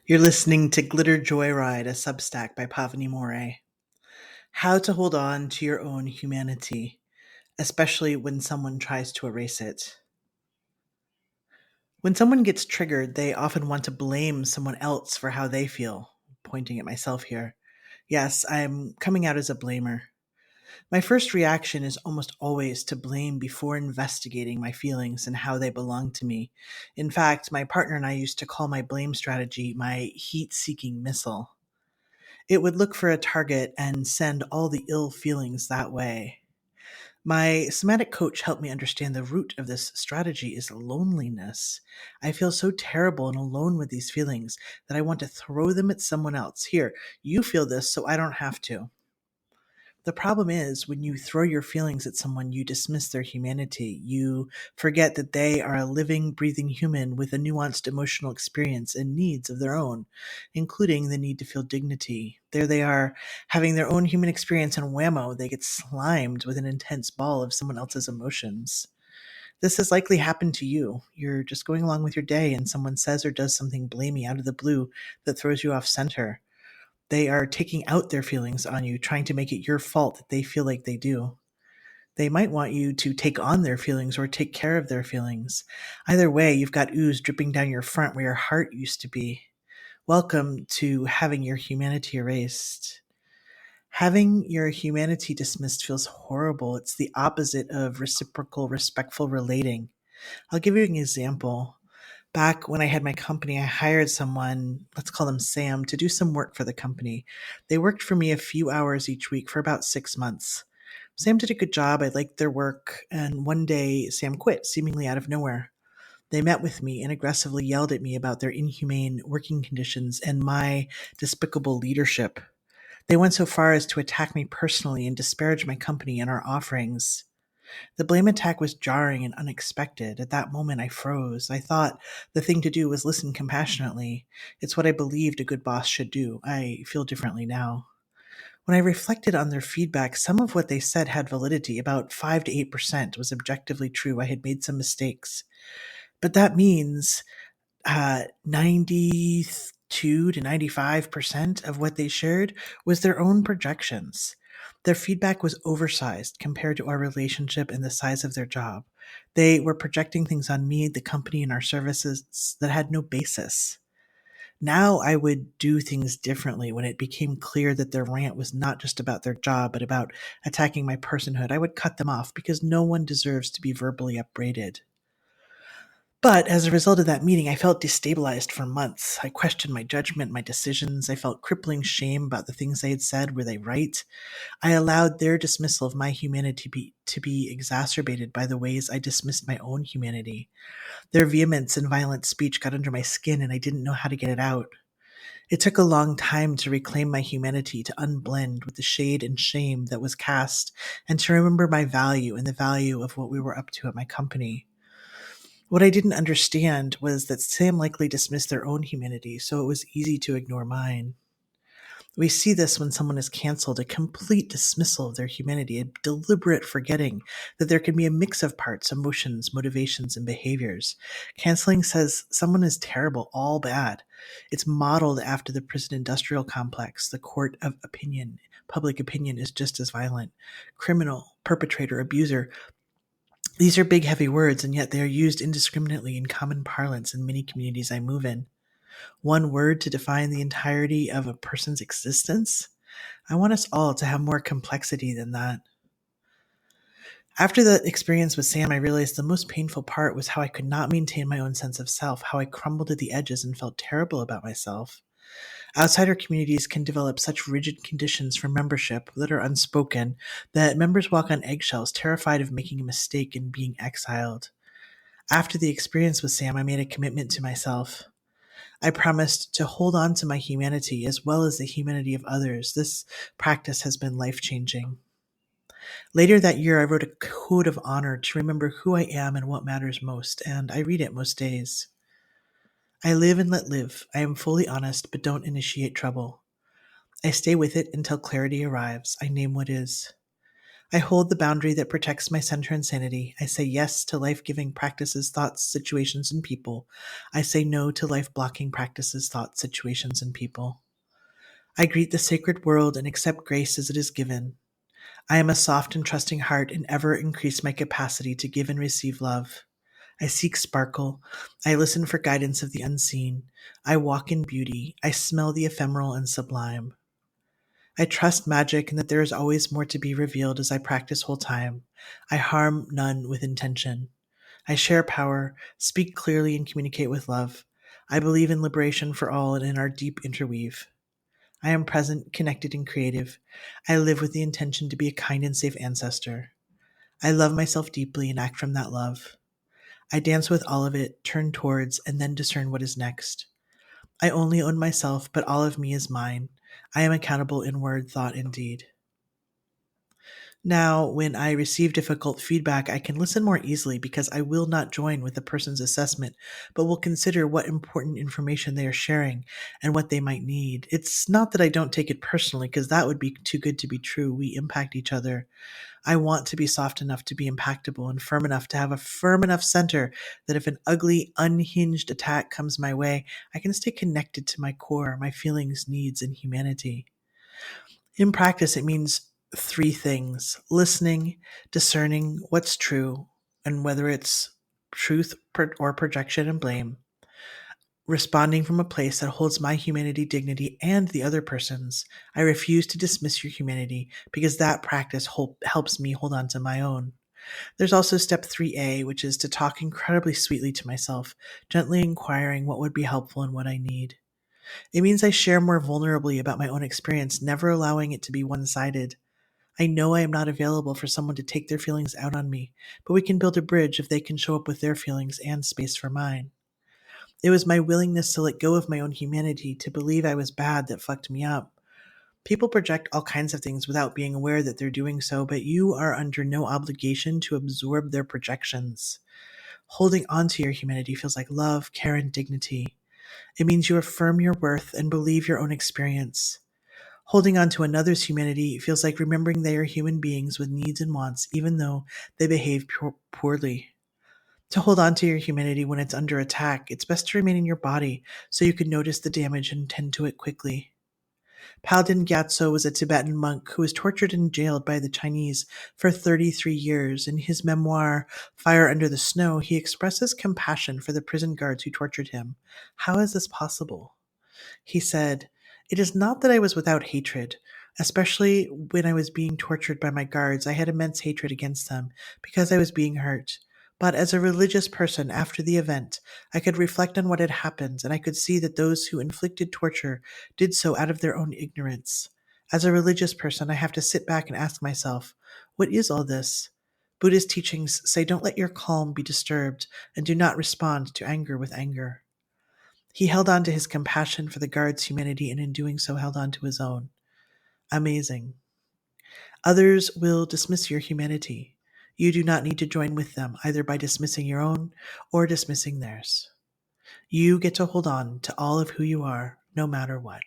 You're listening to Glitter Joyride, a Substack by Pavani Moray. How to hold on to your own humanity, especially when someone tries to erase it. When someone gets triggered, they often want to blame someone else for how they feel. Pointing at myself here. Yes, I'm coming out as a blamer. My first reaction is almost always to blame before investigating my feelings and how they belong to me. In fact, my partner and I used to call my blame strategy my heat seeking missile. It would look for a target and send all the ill feelings that way. My somatic coach helped me understand the root of this strategy is loneliness. I feel so terrible and alone with these feelings that I want to throw them at someone else. Here, you feel this, so I don't have to. The problem is when you throw your feelings at someone, you dismiss their humanity. You forget that they are a living, breathing human with a nuanced emotional experience and needs of their own, including the need to feel dignity. There they are, having their own human experience, and whammo, they get slimed with an intense ball of someone else's emotions. This has likely happened to you. You're just going along with your day, and someone says or does something blamey out of the blue that throws you off center. They are taking out their feelings on you, trying to make it your fault that they feel like they do. They might want you to take on their feelings or take care of their feelings. Either way, you've got ooze dripping down your front where your heart used to be. Welcome to having your humanity erased. Having your humanity dismissed feels horrible. It's the opposite of reciprocal, respectful relating. I'll give you an example. Back when I had my company, I hired someone, let's call them Sam, to do some work for the company. They worked for me a few hours each week for about 6 months. Sam did a good job. I liked their work. And one day, Sam quit, seemingly out of nowhere. They met with me and aggressively yelled at me about their inhumane working conditions and my despicable leadership. They went so far as to attack me personally and disparage my company and our offerings. The blame attack was jarring and unexpected. At that moment, I froze. I thought the thing to do was listen compassionately. It's what I believed a good boss should do. I feel differently now. When I reflected on their feedback, some of what they said had validity. About 5 to 8% was objectively true. I had made some mistakes. But that means 92 to 95% of what they shared was their own projections. Their feedback was oversized compared to our relationship and the size of their job. They were projecting things on me, the company, and our services that had no basis. Now I would do things differently when it became clear that their rant was not just about their job, but about attacking my personhood. I would cut them off because no one deserves to be verbally upbraided. But as a result of that meeting, I felt destabilized for months. I questioned my judgment, my decisions. I felt crippling shame about the things they had said. Were they right? I allowed their dismissal of my humanity to be exacerbated by the ways I dismissed my own humanity. Their vehemence and violent speech got under my skin, and I didn't know how to get it out. It took a long time to reclaim my humanity, to unblend with the shade and shame that was cast, and to remember my value and the value of what we were up to at my company. What I didn't understand was that Sam likely dismissed their own humanity, so it was easy to ignore mine. We see this when someone is canceled, a complete dismissal of their humanity, a deliberate forgetting that there can be a mix of parts, emotions, motivations, and behaviors. Canceling says someone is terrible, all bad. It's modeled after the prison industrial complex, the court of opinion. Public opinion is just as violent. Criminal, perpetrator, abuser. These are big, heavy words, and yet they are used indiscriminately in common parlance in many communities I move in. One word to define the entirety of a person's existence? I want us all to have more complexity than that. After the experience with Sam, I realized the most painful part was how I could not maintain my own sense of self, how I crumbled at the edges and felt terrible about myself. Outsider communities can develop such rigid conditions for membership that are unspoken that members walk on eggshells, terrified of making a mistake and being exiled. After the experience with Sam, I made a commitment to myself. I promised to hold on to my humanity as well as the humanity of others. This practice has been life-changing. Later that year, I wrote a code of honor to remember who I am and what matters most, and I read it most days. I live and let live. I am fully honest, but don't initiate trouble. I stay with it until clarity arrives. I name what is. I hold the boundary that protects my center and sanity. I say yes to life giving practices, thoughts, situations, and people. I say no to life blocking practices, thoughts, situations, and people. I greet the sacred world and accept grace as it is given. I am a soft and trusting heart and ever increase my capacity to give and receive love. I seek sparkle. I listen for guidance of the unseen. I walk in beauty. I smell the ephemeral and sublime. I trust magic and that there is always more to be revealed as I practice whole time. I harm none with intention. I share power, speak clearly, and communicate with love. I believe in liberation for all and in our deep interweave. I am present, connected, and creative. I live with the intention to be a kind and safe ancestor. I love myself deeply and act from that love. I dance with all of it, turn towards, and then discern what is next. I only own myself, but all of me is mine. I am accountable in word, thought, and deed. Now, when I receive difficult feedback, I can listen more easily because I will not join with the person's assessment, but will consider what important information they are sharing and what they might need. It's not that I don't take it personally, because that would be too good to be true. We impact each other. I want to be soft enough to be impactable and firm enough to have a firm enough center that if an ugly, unhinged attack comes my way, I can stay connected to my core, my feelings, needs, and humanity. In practice, it means three things: listening, discerning what's true, and whether it's truth or projection and blame, responding from a place that holds my humanity, dignity, and the other person's. I refuse to dismiss your humanity because that practice helps me hold on to my own. There's also step 3A, which is to talk incredibly sweetly to myself, gently inquiring what would be helpful and what I need. It means I share more vulnerably about my own experience, never allowing it to be one sided. I know I am not available for someone to take their feelings out on me, but we can build a bridge if they can show up with their feelings and space for mine. It was my willingness to let go of my own humanity, to believe I was bad, that fucked me up. People project all kinds of things without being aware that they're doing so, but you are under no obligation to absorb their projections. Holding onto your humanity feels like love, care, and dignity. It means you affirm your worth and believe your own experience. Holding on to another's humanity feels like remembering they are human beings with needs and wants, even though they behave poorly. To hold on to your humanity when it's under attack, it's best to remain in your body so you can notice the damage and tend to it quickly. Palden Gyatso was a Tibetan monk who was tortured and jailed by the Chinese for 33 years. In his memoir, Fire Under the Snow, he expresses compassion for the prison guards who tortured him. How is this possible? He said, "It is not that I was without hatred. Especially when I was being tortured by my guards, I had immense hatred against them because I was being hurt. But as a religious person after the event, I could reflect on what had happened, and I could see that those who inflicted torture did so out of their own ignorance. As a religious person, I have to sit back and ask myself, what is all this? Buddhist teachings say don't let your calm be disturbed and do not respond to anger with anger." He held on to his compassion for the guard's humanity and in doing so held on to his own. Amazing. Others will dismiss your humanity. You do not need to join with them, either by dismissing your own or dismissing theirs. You get to hold on to all of who you are, no matter what.